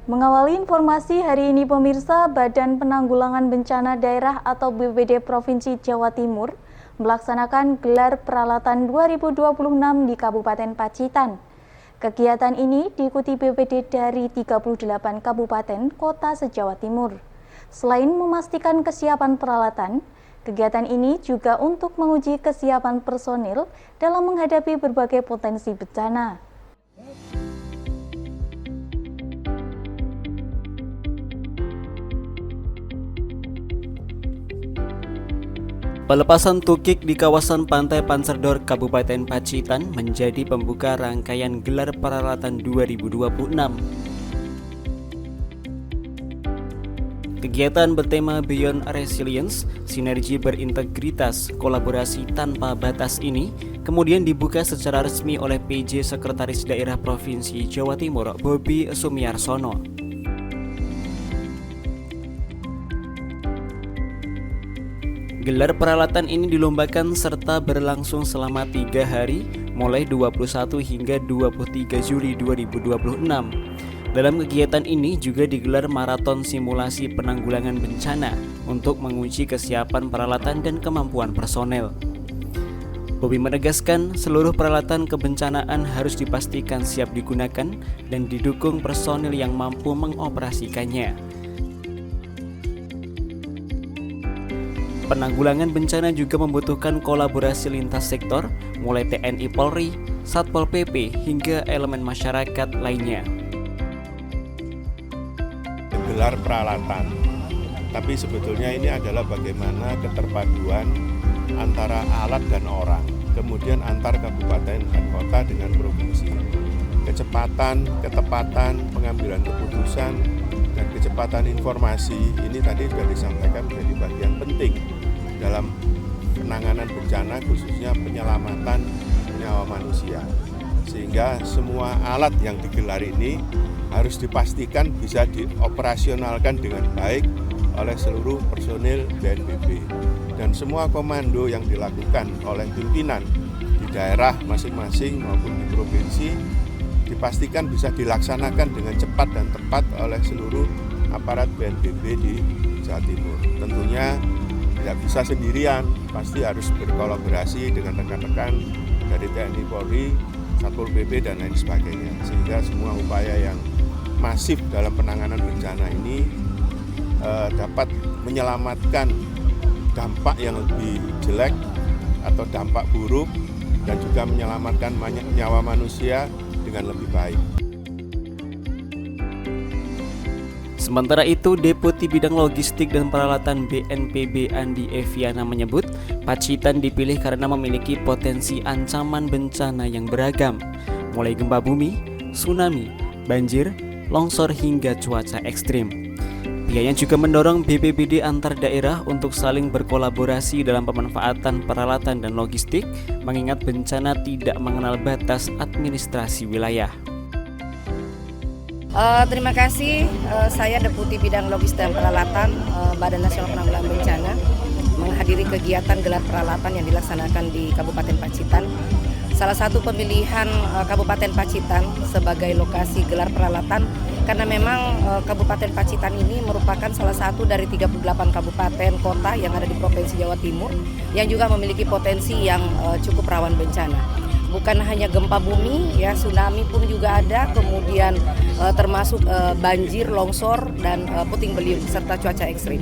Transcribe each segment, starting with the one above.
Mengawali informasi hari ini pemirsa, Badan Penanggulangan Bencana Daerah atau BPBD Provinsi Jawa Timur melaksanakan gelar peralatan 2026 di Kabupaten Pacitan. Kegiatan ini diikuti BPBD dari 38 kabupaten kota se-Jawa Timur. Selain memastikan kesiapan peralatan, kegiatan ini juga untuk menguji kesiapan personil dalam menghadapi berbagai potensi bencana. Pelepasan tukik di kawasan Pantai Pancerdor Kabupaten Pacitan menjadi pembuka rangkaian gelar peralatan 2026. Kegiatan bertema Beyond Resilience, Sinergi Berintegritas, Kolaborasi Tanpa Batas ini kemudian dibuka secara resmi oleh PJ Sekretaris Daerah Provinsi Jawa Timur, Bobi Sumiarsono. Gelar peralatan ini dilombakan serta berlangsung selama 3 hari mulai 21 hingga 23 Juli 2026. Dalam kegiatan ini juga digelar maraton simulasi penanggulangan bencana untuk menguji kesiapan peralatan dan kemampuan personel. Bobi menegaskan seluruh peralatan kebencanaan harus dipastikan siap digunakan dan didukung personil yang mampu mengoperasikannya. Penanggulangan bencana juga membutuhkan kolaborasi lintas sektor, mulai TNI Polri, Satpol PP, hingga elemen masyarakat lainnya. Gelar peralatan, tapi sebetulnya ini adalah bagaimana keterpaduan antara alat dan orang, kemudian antar kabupaten dan kota dengan provinsi. Kecepatan, ketepatan, pengambilan keputusan, dan kecepatan informasi ini tadi sudah disampaikan menjadi bagian penting dalam penanganan bencana, khususnya penyelamatan nyawa manusia. Sehingga semua alat yang digelar ini harus dipastikan bisa dioperasionalkan dengan baik oleh seluruh personil BNPB. Dan semua komando yang dilakukan oleh pimpinan di daerah masing-masing maupun di provinsi dipastikan bisa dilaksanakan dengan cepat dan tepat oleh seluruh aparat BNPB di Jawa Timur. Tentunya tidak bisa sendirian, pasti harus berkolaborasi dengan rekan-rekan dari TNI Polri, Satpol PP, dan lain sebagainya. Sehingga semua upaya yang masif dalam penanganan bencana ini dapat menyelamatkan dampak yang lebih jelek atau dampak buruk dan juga menyelamatkan nyawa manusia dengan lebih baik. Sementara itu, Deputi Bidang Logistik dan Peralatan BNPB Andi Eviana menyebut Pacitan dipilih karena memiliki potensi ancaman bencana yang beragam, mulai gempa bumi, tsunami, banjir, longsor hingga cuaca ekstrim. Pihaknya juga mendorong BPBD antar daerah untuk saling berkolaborasi dalam pemanfaatan peralatan dan logistik, mengingat bencana tidak mengenal batas administrasi wilayah. Terima kasih, saya Deputi Bidang Logistik dan Peralatan Badan Nasional Penanggulangan Bencana menghadiri kegiatan gelar peralatan yang dilaksanakan di Kabupaten Pacitan. Salah satu pemilihan Kabupaten Pacitan sebagai lokasi gelar peralatan karena memang Kabupaten Pacitan ini merupakan salah satu dari 38 kabupaten kota yang ada di Provinsi Jawa Timur yang juga memiliki potensi yang cukup rawan bencana. Bukan hanya gempa bumi, ya tsunami pun juga ada, kemudian termasuk banjir, longsor, dan puting beliung serta cuaca ekstrim.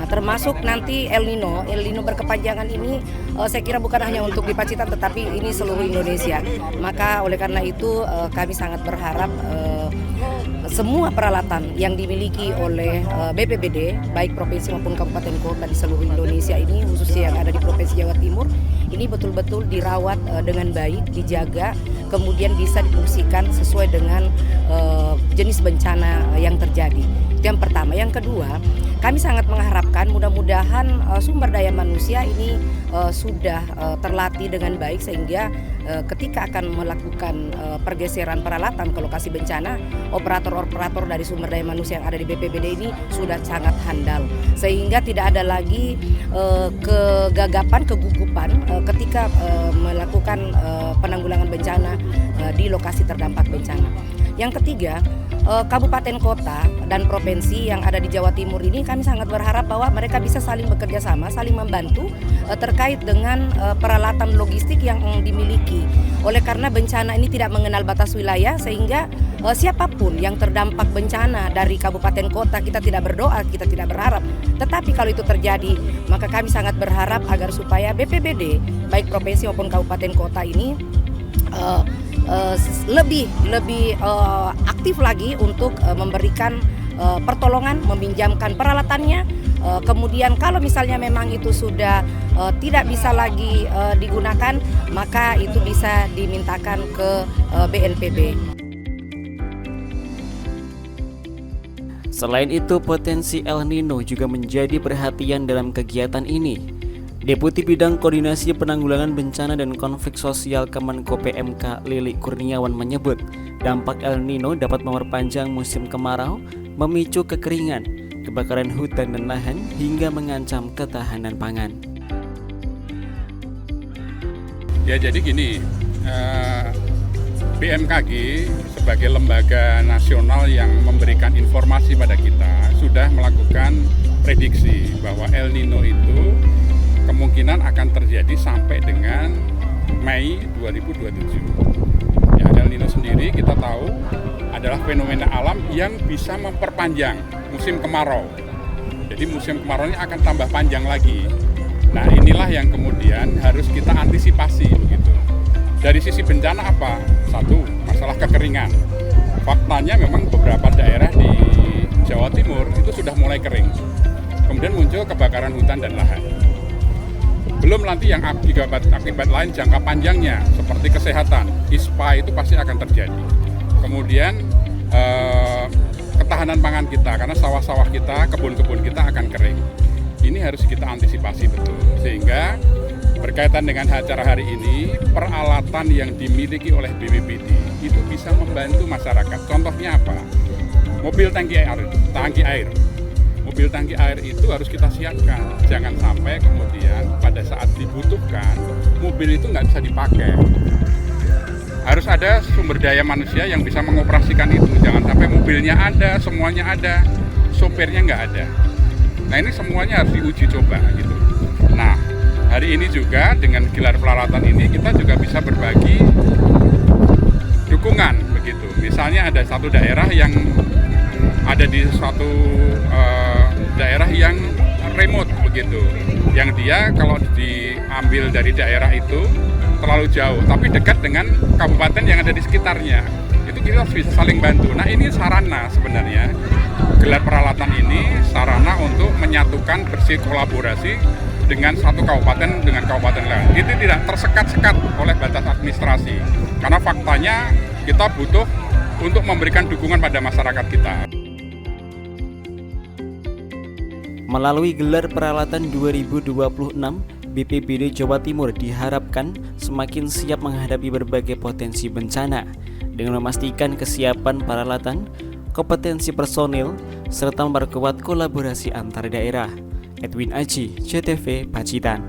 Termasuk nanti El Nino berkepanjangan ini saya kira bukan hanya untuk di Pacitan tetapi ini seluruh Indonesia. Maka oleh karena itu kami sangat berharap semua peralatan yang dimiliki oleh BPBD baik provinsi maupun kabupaten kota di seluruh Indonesia ini, khususnya yang ada di Provinsi Jawa Timur, ini betul-betul dirawat dengan baik, dijaga, kemudian bisa difungsikan sesuai dengan jenis bencana yang terjadi. Itu yang pertama. Yang kedua, kami sangat mengharapkan mudah-mudahan sumber daya manusia ini sudah terlatih dengan baik sehingga ketika akan melakukan pergeseran peralatan ke lokasi bencana, operator-operator dari sumber daya manusia yang ada di BPBD ini sudah sangat handal sehingga tidak ada lagi kegagapan, kegugupan ketika melakukan penanggulangan bencana di lokasi terdampak bencana. Yang ketiga, kabupaten kota dan provinsi yang ada di Jawa Timur ini kami sangat berharap bahwa mereka bisa saling bekerja sama, saling membantu terkait dengan peralatan logistik yang dimiliki. Oleh karena bencana ini tidak mengenal batas wilayah, sehingga siapapun yang terdampak bencana dari kabupaten kota, kita tidak berdoa, kita tidak berharap. Tetapi kalau itu terjadi, maka kami sangat berharap agar supaya BPBD, baik provinsi maupun kabupaten kota ini lebih aktif lagi untuk memberikan pertolongan, meminjamkan peralatannya. Kemudian kalau misalnya memang itu sudah tidak bisa lagi digunakan, maka itu bisa dimintakan ke BNPB. Selain itu, potensi El Nino juga menjadi perhatian dalam kegiatan ini. Deputi Bidang Koordinasi Penanggulangan Bencana dan Konflik Sosial Kemenko PMK Lili Kurniawan menyebut, dampak El Nino dapat memperpanjang musim kemarau, memicu kekeringan, kebakaran hutan dan lahan, hingga mengancam ketahanan pangan. Ya, jadi gini, BMKG sebagai lembaga nasional yang memberikan informasi pada kita sudah melakukan prediksi bahwa El Nino itu kemungkinan akan terjadi sampai dengan Mei 2027. Ya, El Nino sendiri kita tahu adalah fenomena alam yang bisa memperpanjang musim kemarau. Jadi musim kemaraunya akan tambah panjang lagi. Nah, inilah yang kemudian harus kita antisipasi begitu. Dari sisi bencana apa? Satu, masalah kekeringan. Faktanya memang beberapa daerah di Jawa Timur itu sudah mulai kering. Kemudian muncul kebakaran hutan dan lahan. Belum nanti yang akibat lain jangka panjangnya seperti kesehatan, ISPA itu pasti akan terjadi. Kemudian ketahanan pangan kita, karena sawah-sawah kita, kebun-kebun kita akan kering. Ini harus kita antisipasi betul. Sehingga berkaitan dengan acara hari ini, peralatan yang dimiliki oleh BPBD itu bisa membantu masyarakat. Contohnya apa? Mobil tangki air. Mobil tangki air itu harus kita siapkan. Jangan sampai kemudian pada saat dibutuhkan, mobil itu nggak bisa dipakai. Harus ada sumber daya manusia yang bisa mengoperasikan itu. Jangan sampai mobilnya ada, semuanya ada, sopirnya nggak ada. Nah, ini semuanya harus diuji coba gitu. Nah, hari ini juga dengan gelar peralatan ini kita juga bisa berbagi dukungan begitu. Misalnya ada satu daerah yang ada di suatu daerah yang remote begitu, yang dia kalau diambil dari daerah itu terlalu jauh, tapi dekat dengan kabupaten yang ada di sekitarnya. Itu kita bisa saling bantu. Nah, ini sarana sebenarnya, gelar peralatan ini sarana untuk menyatukan berkolaborasi dengan satu kabupaten dengan kabupaten lain. Itu tidak tersekat-sekat oleh batas administrasi, karena faktanya kita butuh untuk memberikan dukungan pada masyarakat kita. Melalui gelar peralatan 2026, BPBD Jawa Timur diharapkan semakin siap menghadapi berbagai potensi bencana dengan memastikan kesiapan peralatan, kompetensi personil, serta memperkuat kolaborasi antar daerah. Edwin Aji, CTV Pacitan.